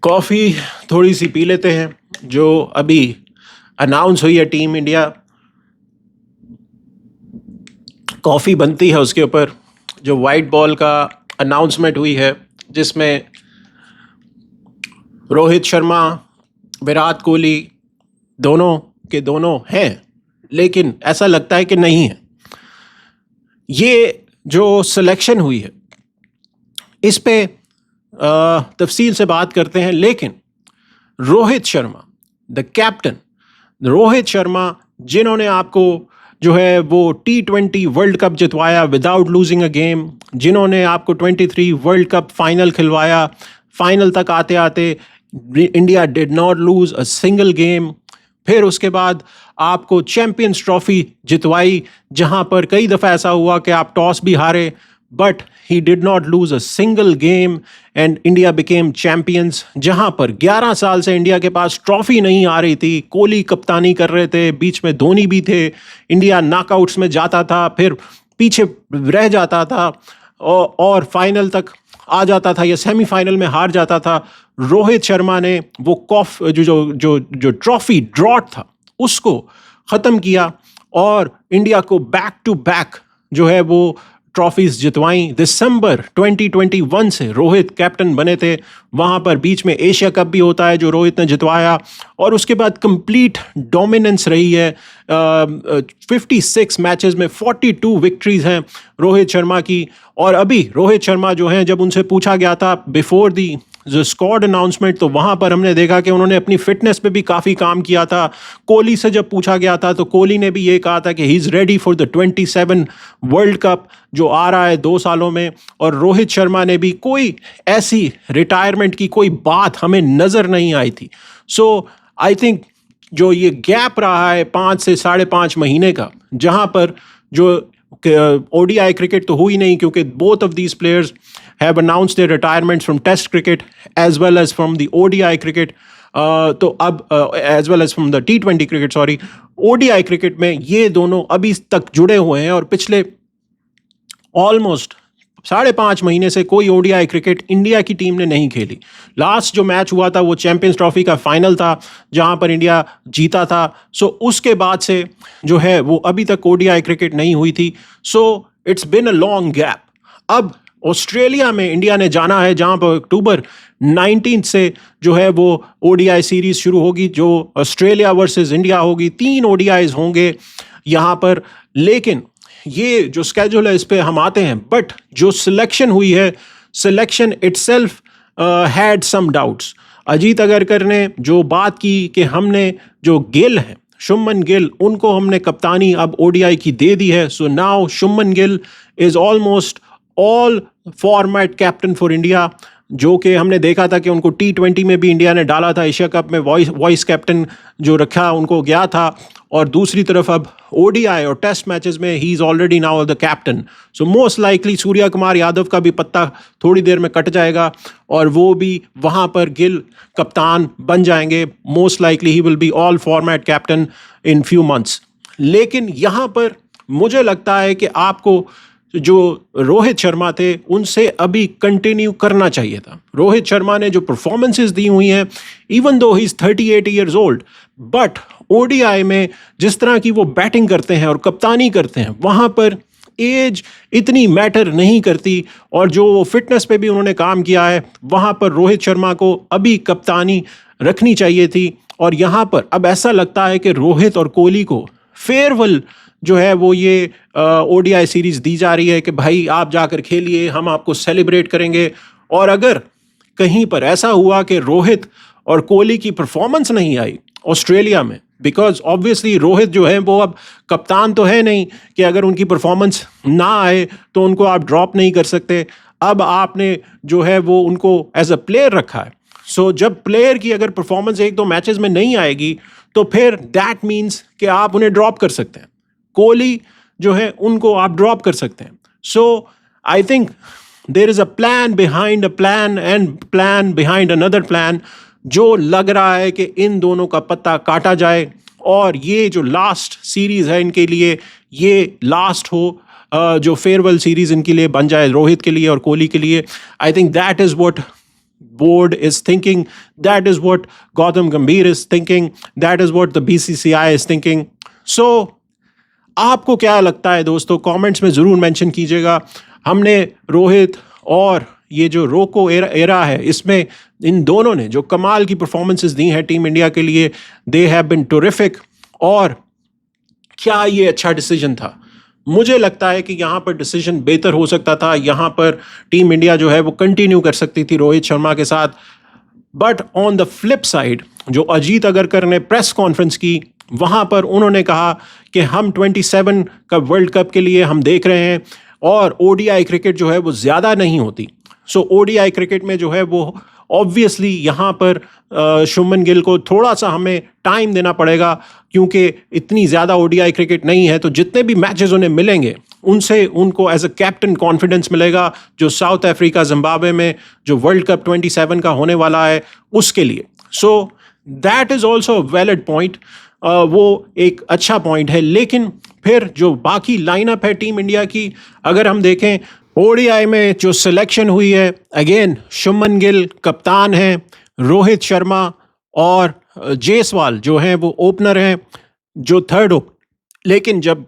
Coffee थोड़ी C P लेते हैं। जो अभी अनाउंस हुई है टीम इंडिया, कॉफ़ी बनती है उसके ऊपर। जो वाइट बॉल का अनाउंसमेंट हुई है जिसमें रोहित शर्मा, विराट कोहली दोनों के दोनों हैं, लेकिन ऐसा लगता है कि नहीं है। ये जो सिलेक्शन हुई है इस पे तफसील से बात करते हैं, लेकिन रोहित शर्मा द कैप्टन, रोहित शर्मा जिन्होंने आपको जो है वो T20 वर्ल्ड कप जितवाया विदाउट लूजिंग अ गेम, जिन्होंने आपको 23 वर्ल्ड कप फाइनल खिलवाया, फाइनल तक आते आते India did not lose a single game, फिर उसके बाद आपको चैंपियंस ट्रॉफी जितवाई जहां पर कई दफ़ा ऐसा हुआ कि आप टॉस भी हारे, but he did not lose a single game and India became champions. जहां पर 11 साल से इंडिया के पास ट्रॉफी नहीं आ रही थी, कोहली कप्तानी कर रहे थे, बीच में धोनी भी थे, इंडिया नॉकआउट्स में जाता था, फिर पीछे रह जाता था और फाइनल तक आ जाता था या सेमीफाइनल में हार जाता था। रोहित शर्मा ने वो जो ट्रॉफी ड्रॉट था उसको ख़त्म किया और इंडिया को बैक टू बैक जो है वो ट्रॉफीज जितवाई। दिसंबर 2021 से रोहित कैप्टन बने थे, वहाँ पर बीच में एशिया कप भी होता है जो रोहित ने जितवाया, और उसके बाद कंप्लीट डोमिनेंस रही है। 56 मैचेस में 42 विक्ट्रीज हैं रोहित शर्मा की। और अभी रोहित शर्मा जो हैं, जब उनसे पूछा गया था बिफोर दी जो स्क्वाड अनाउंसमेंट, तो वहाँ पर हमने देखा कि उन्होंने अपनी फिटनेस पे भी काफ़ी काम किया था। कोहली से जब पूछा गया था तो कोहली ने भी ये कहा था कि he is ready for the 27 world cup जो आ रहा है 2 सालों में। और रोहित शर्मा ने भी कोई ऐसी रिटायरमेंट की कोई बात हमें नज़र नहीं आई थी। सो आई थिंक जो ये गैप रहा है 5 से 5.5 महीने का, जहाँ पर जो ODI क्रिकेट तो हुई नहीं क्योंकि both of these players have announced their retirements from test cricket as well as from the ODI cricket, तो अब as well as from the T20 cricket, sorry, ODI cricket में ये दोनों अभी तक जुड़े हुए हैं और पिछले ऑलमोस्ट 5.5 महीने से कोई ODI क्रिकेट इंडिया की टीम ने नहीं खेली। लास्ट जो मैच हुआ था वो चैंपियंस ट्रॉफी का फाइनल था जहां पर इंडिया जीता था। सो उसके बाद से जो है वो अभी तक ODI क्रिकेट नहीं हुई थी। So it's been a long gap. अब ऑस्ट्रेलिया में इंडिया ने जाना है जहां पर अक्टूबर 19 से जो है वो ODI सीरीज शुरू होगी, जो ऑस्ट्रेलिया वर्सेस इंडिया होगी। 3 ODIs होंगे यहाँ पर, लेकिन ये जो स्केड्यूल है इस पे हम आते हैं। बट जो सिलेक्शन हुई है, selection itself had some doubts. Ajit Agarkar ने जो बात की कि हमने जो गिल है, शुभमन गिल, उनको हमने कप्तानी अब ODI की दे दी है। So now Shubman Gill is almost all format captain for India, जो कि हमने देखा था कि उनको T20 में भी इंडिया ने डाला था, एशिया कप में वॉइस कैप्टन जो रखा उनको गया था, और दूसरी तरफ अब ODI और टेस्ट मैचेस में he is already now the captain. So most likely Surya Kumar Yadav का भी पत्ता थोड़ी देर में कट जाएगा और वो भी वहाँ पर गिल कप्तान बन जाएंगे। Most likely he will be all format captain in few months. लेकिन यहाँ पर मुझे लगता है कि आपको जो रोहित शर्मा थे उनसे अभी कंटिन्यू करना चाहिए था। रोहित शर्मा ने जो परफॉर्मेंसेस दी हुई हैं, even though he is 38 years old, but ODI में जिस तरह की वो बैटिंग करते हैं और कप्तानी करते हैं, वहाँ पर एज इतनी मैटर नहीं करती। और जो फिटनेस पे भी उन्होंने काम किया है, वहाँ पर रोहित शर्मा को अभी कप्तानी रखनी चाहिए थी। और यहाँ पर अब ऐसा लगता है कि रोहित और कोहली को फेयरवेल जो है वो ये ODI सीरीज दी जा रही है कि भाई आप जाकर खेलिए, हम आपको सेलिब्रेट करेंगे। और अगर कहीं पर ऐसा हुआ कि रोहित और कोहली की परफॉर्मेंस नहीं आई ऑस्ट्रेलिया में, बिकॉज ऑब्वियसली रोहित जो है वो अब कप्तान तो है नहीं कि अगर उनकी परफॉर्मेंस ना आए तो उनको आप ड्रॉप नहीं कर सकते। अब आपने जो है वो उनको एज अ प्लेयर रखा है। सो जब प्लेयर की अगर परफॉर्मेंस 1-2 मैचेस में नहीं आएगी तो फिर दैट मीन्स कि आप उन्हें ड्रॉप कर सकते हैं। कोहली जो है उनको आप ड्रॉप कर सकते हैं। So I think there is a plan behind a plan and plan behind another plan, जो लग रहा है कि इन दोनों का पत्ता काटा जाए और ये जो लास्ट सीरीज है इनके लिए, ये लास्ट हो, जो फेयरवेल सीरीज इनके लिए बन जाए, रोहित के लिए और कोहली के लिए। I think that is what board is thinking, that is what Gautam Gambhir is thinking, that is what the BCCI is thinking. So आपको क्या लगता है दोस्तों, कमेंट्स में ज़रूर मेंशन कीजिएगा. हमने रोहित और ये जो रोको एरा है, इसमें इन दोनों ने जो कमाल की परफॉर्मेंसेस दी हैं टीम इंडिया के लिए, दे हैव बिन टेरिफिक. और क्या ये अच्छा डिसीजन था? मुझे लगता है कि यहाँ पर डिसीजन बेहतर हो सकता था. यहाँ पर टीम इंडिया जो है वो कंटिन्यू कर सकती थी रोहित शर्मा के साथ. But on the flip side, जो अजीत अगरकर ने प्रेस कॉन्फ्रेंस की, वहाँ पर उन्होंने कहा कि हम 27 का वर्ल्ड कप के लिए हम देख रहे हैं और ओडीआई क्रिकेट जो है वो ज़्यादा नहीं होती. सो ओडीआई क्रिकेट में जो है वो ऑब्वियसली यहाँ पर शुभमन गिल को थोड़ा सा हमें टाइम देना पड़ेगा, क्योंकि इतनी ज़्यादा ओडीआई क्रिकेट नहीं है. तो जितने भी मैचेस उन्हें मिलेंगे उनसे उनको एज अ कैप्टन कॉन्फिडेंस मिलेगा, जो साउथ अफ्रीका जिम्बाब्वे में जो वर्ल्ड कप 27 का होने वाला है उसके लिए. So that is also valid point. वो एक अच्छा पॉइंट है. लेकिन फिर जो बाकी लाइनअप है टीम इंडिया की, अगर हम देखें ओडीआई में जो सिलेक्शन हुई है, अगेन शुभमन गिल कप्तान हैं, रोहित शर्मा और जायसवाल जो हैं वो ओपनर हैं, जो थर्ड हो. लेकिन जब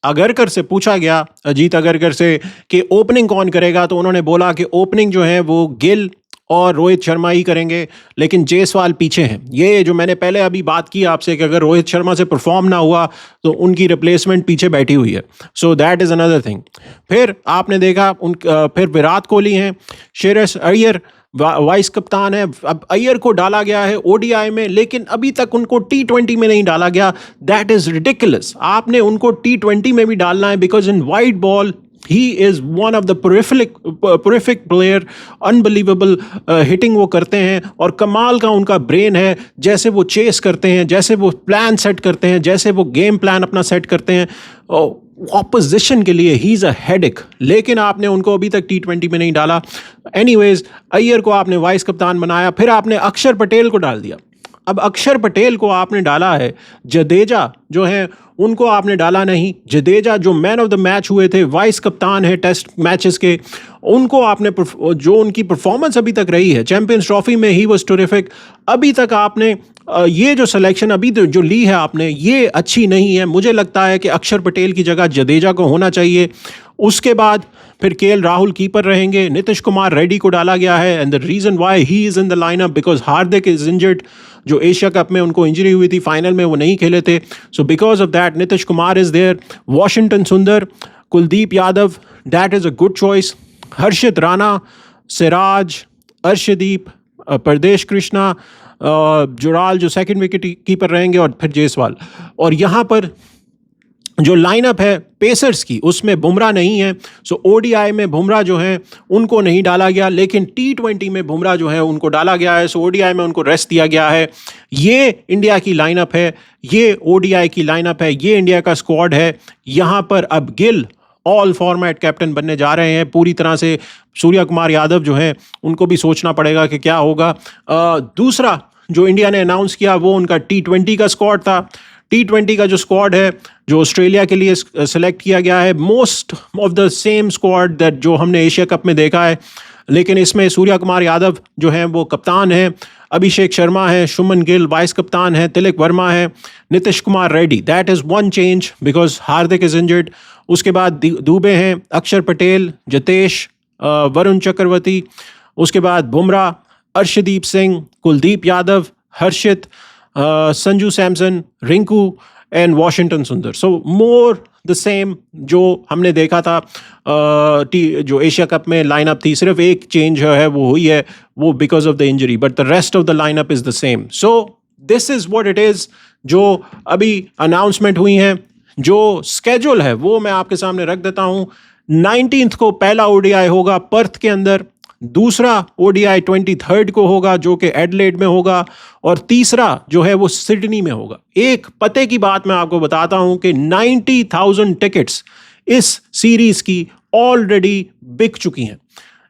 अगरकर से पूछा गया, अजीत अगरकर से, कि ओपनिंग कौन करेगा, तो उन्होंने बोला कि ओपनिंग जो है वो गिल और रोहित शर्मा ही करेंगे, लेकिन जायसवाल पीछे हैं. ये जो मैंने पहले अभी बात की आपसे कि अगर रोहित शर्मा से परफॉर्म ना हुआ तो उनकी रिप्लेसमेंट पीछे बैठी हुई है. So that is another thing. फिर आपने देखा फिर विराट कोहली हैं, श्रेयस अय्यर वाइस कप्तान है. अब अय्यर को डाला गया है ओडीआई में, लेकिन अभी तक उनको T20 में नहीं डाला गया. That is ridiculous. आपने उनको T20 में भी डालना है, because in wide ball he is one of the prolific player, unbelievable hitting वो करते हैं, और कमाल का उनका ब्रेन है. जैसे वो चेस करते हैं, जैसे वो प्लान सेट करते हैं, जैसे वो गेम प्लान अपना सेट करते हैं ऑपोजिशन के लिए, ही इज़ अ हेडेक. लेकिन आपने उनको अभी तक T20 में नहीं डाला. एनीवेज, अय्यर को आपने वाइस कप्तान बनाया, फिर आपने अक्षर पटेल को डाल दिया. अब अक्षर पटेल को आपने डाला है, जडेजा जो है उनको आपने डाला नहीं. जडेजा जो मैन ऑफ द मैच हुए थे, वाइस कप्तान है टेस्ट मैचेस के, उनको आपने जो उनकी परफॉर्मेंस अभी तक रही है चैंपियंस ट्रॉफी में, ही वाज टेरिफिक. अभी तक आपने ये जो सिलेक्शन अभी जो ली है आपने, ये अच्छी नहीं है. मुझे लगता है कि अक्षर पटेल की जगह जडेजा को होना चाहिए. उसके बाद फिर केएल राहुल कीपर रहेंगे, नीतीश कुमार रेड्डी को डाला गया है. And the reason why he is in the lineup, because Hardik is injured. जो एशिया कप में उनको इंजरी हुई थी, फाइनल में वो नहीं खेले थे. So because of that Nitish Kumar is there. Washington Sundar, Kuldeep Yadav, that is a good choice. Harshit Rana, Siraj, Arshdeep, Prasidh Krishna, जुराल जो सेकंड विकेट कीपर रहेंगे, और फिर जायसवाल. और यहाँ पर जो लाइनअप है पेसर्स की, उसमें बुमराह नहीं है. सो ओडीआई में बुमराह जो हैं उनको नहीं डाला गया, लेकिन T20 में बुमराह जो है उनको डाला गया है. सो ओडीआई में उनको रेस्ट दिया गया है. ये इंडिया की लाइनअप है, ये ओडीआई की लाइनअप है, ये इंडिया का स्क्वाड है. यहाँ पर अब गिल ऑल फॉर्मेट कैप्टन बनने जा रहे हैं पूरी तरह से. सूर्य कुमार यादव जो हैं उनको भी सोचना पड़ेगा कि क्या होगा. दूसरा जो इंडिया ने अनाउंस किया वो उनका T20 का स्क्वाड था. T20 का जो स्क्वाड है, जो ऑस्ट्रेलिया के लिए सेलेक्ट किया गया है, most of the same squad that जो हमने एशिया कप में देखा है. लेकिन इसमें सूर्य कुमार यादव जो हैं वो कप्तान हैं, अभिषेक शर्मा है, शुभमन गिल वाइस कप्तान है, तिलक वर्मा है, Nitish Kumar Reddy. That is one change because Hardik is injured. उसके बाद दुबे हैं, अक्षर पटेल, जतेश, वरुण चक्रवर्ती. उसके बाद बुमराह, अर्शदीप सिंह, कुलदीप यादव, हर्षित, संजू सैमसन, रिंकू एंड वॉशिंगटन सुंदर. सो मोर द सेम जो हमने देखा था जो एशिया कप में लाइनअप थी. सिर्फ एक चेंज है वो हुई है, वो because of the injury, but the rest of the lineup is the same. So this is what it is. जो अभी अनाउंसमेंट हुई हैं, जो स्केड्यूल है वो मैं आपके सामने रख देता हूँ. 19th को पहला ओडीआई होगा पर्थ के अंदर, दूसरा ओडीआई 23rd को होगा जो कि एडलेड में होगा, और तीसरा जो है वो सिडनी में होगा. एक पते की बात मैं आपको बताता हूं कि 90,000 टिकट्स इस सीरीज की ऑलरेडी बिक चुकी हैं.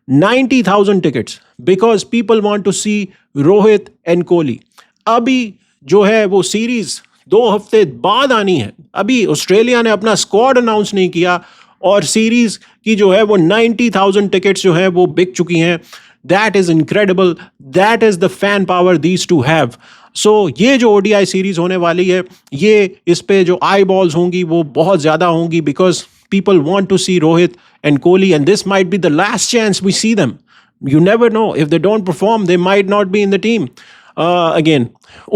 90,000 tickets, because people want to see Rohit and Kohli. अभी जो है वो सीरीज 2 हफ्ते बाद आनी है. अभी ऑस्ट्रेलिया ने अपना स्क्वाड अनाउंस नहीं किया और सीरीज की जो है वो 90,000 टिकट्स जो है वो बिक चुकी हैं. That is incredible, that is the fan power these two have. So ये जो ओडीआई सीरीज होने वाली है, ये इस पे जो आई बॉल्स होंगी वो बहुत ज़्यादा होंगी, because people want to see Rohit and Kohli, and this might be the last chance we see them. You never know, if they don't perform they might not be in the team again.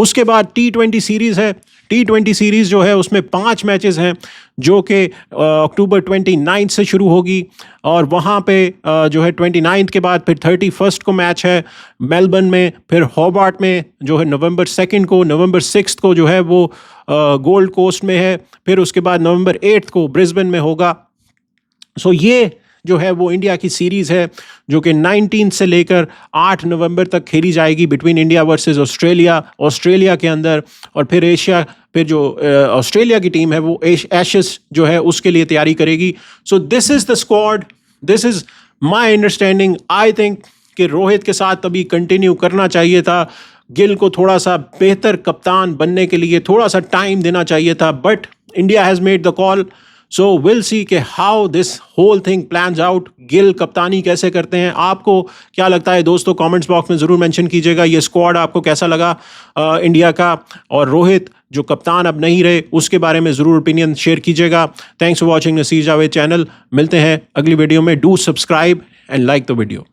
उसके बाद T20 series है. T20 series जो है उसमें 5 matches हैं जो कि अक्टूबर 29 से शुरू होगी, और वहाँ पे जो है 29 के बाद फिर 31 को मैच है मेलबर्न में, फिर होबार्ट में जो है नवंबर 2 को, नवंबर 6 को जो है वो गोल्ड कोस्ट में है, फिर उसके बाद नवंबर 8 को ब्रिस्बेन में होगा. सो ये जो है वो इंडिया की सीरीज़ है जो कि 19 से लेकर 8 नवंबर तक खेली जाएगी between India versus Australia, Australia के अंदर. और फिर एशिया, फिर जो ऑस्ट्रेलिया की टीम है वो एशेस जो है उसके लिए तैयारी करेगी. So this is the squad, this is my understanding. I think कि रोहित के साथ अभी कंटिन्यू करना चाहिए था. गिल को थोड़ा सा बेहतर कप्तान बनने के लिए थोड़ा सा टाइम देना चाहिए था, but India has made the call. So will see के how this whole thing plans out. Gill कप्तानी कैसे करते हैं, आपको क्या लगता है दोस्तों? कमेंट्स बॉक्स में ज़रूर मेंशन कीजिएगा. ये स्क्वाड आपको कैसा लगा इंडिया का, और रोहित जो कप्तान अब नहीं रहे उसके बारे में ज़रूर ओपिनियन शेयर कीजिएगा. Thanks for watching Naseer Javed channel. मिलते हैं अगली वीडियो में. Do subscribe and like the video.